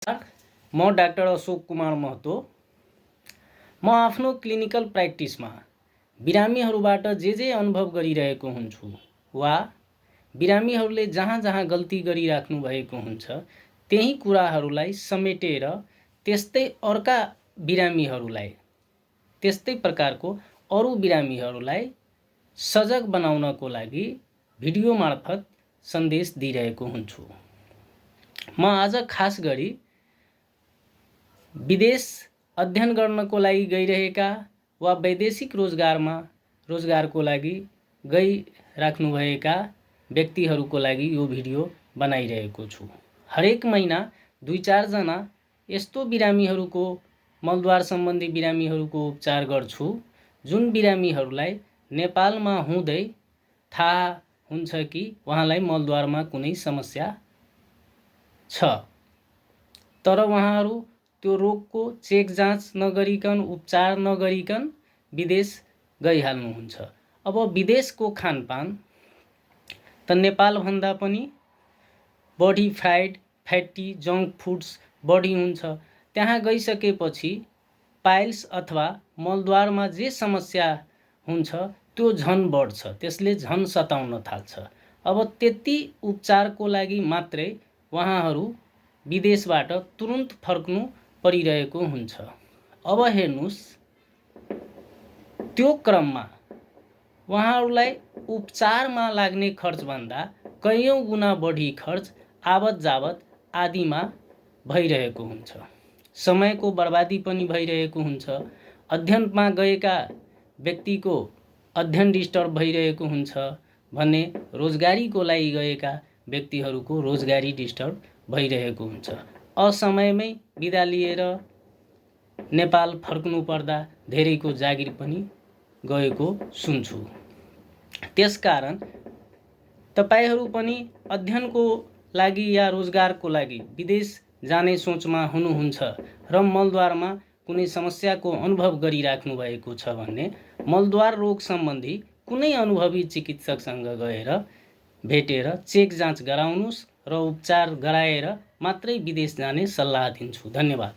म डाक्टर अशोक कुमार महतो। म आफ्नो क्लिनिकल प्र्याक्टिसमा बिरामीहरूबाट जे अनुभव गरिरहेको हुन्छु वा बिरामीहरूले जहाँ जहाँ गल्ती गरिराख्नु भएको हुन्छ त्यही कुराहरूलाई समेटेर त्यस्तै अर्का बिरामीहरूलाई, त्यस्तै प्रकारको अरू बिरामीहरूलाई सजग बनाउनको लागि भिडियो मार्फत सन्देश दिइरहेको हुन्छु। म आज खास गरी विदेश अध्ययन गर्नको लागि गइरहेका वा वैदेशिक रोजगारको लागि गइराख्नुभएका व्यक्तिहरूको लागि यो भिडियो बनाइरहेको छु। हरेक महिना 2-4 जना यस्तो बिरामीहरूको मलद्वार सम्बन्धी बिरामीहरूको उपचार गर्छु जुन बिरामीहरूलाई नेपालमा हुँदै थाहा हुन्छ कि उहाँलाई मलद्वारमा कुनै समस्या छ, तर उहाँहरू त्यो रोगको चेक जाँच नगरिकन उपचार नगरिकन विदेश गइहाल्नुहुन्छ। अब विदेशको खानपान त नेपालभन्दा पनि बढी फ्राइड, फ्याटी, जङ्क फुड्स बढी हुन्छ। त्यहाँ गइसकेपछि पाइल्स अथवा मलद्वारमा जे समस्या हुन्छ त्यो झन बढ्छ, त्यसले झन सताउन थाल्छ। अब त्यति उपचारको लागि मात्रै उहाँहरू विदेशबाट तुरुन्त फर्कनु परिरहेको हुन्छ। अब हेर्नुस्, त्यो क्रममा उहाँहरूलाई उपचारमा लाग्ने खर्चभन्दा कैयौँ गुणा बढी खर्च आवत जावत आदिमा भइरहेको हुन्छ। समयको बर्बादी पनि भइरहेको हुन्छ। अध्ययनमा गएका व्यक्तिको अध्ययन डिस्टर्ब भइरहेको हुन्छ भने रोजगारीको लागि गएका व्यक्तिहरूको रोजगारी डिस्टर्ब भइरहेको हुन्छ। असमयमै बिदा लिएर नेपाल फर्कनु पर्दा धेरैको जागिर पनि गएको सुन्छु। त्यसकारण तपाईहरू पनि अध्ययनको लागि या रोजगारको लागि विदेश जाने सोचमा हुनुहुन्छ र मलद्वारमा कुनै समस्याको अनुभव गरिराख्नु भएको छ भने मलद्वार रोग सम्बन्धी कुनै अनुभवी चिकित्सकसँग गएर भेटेर चेक जाँच गराउनुस् र उपचार गराएर मात्रै विदेश जाने सल्लाह दिन्छु। धन्यवाद।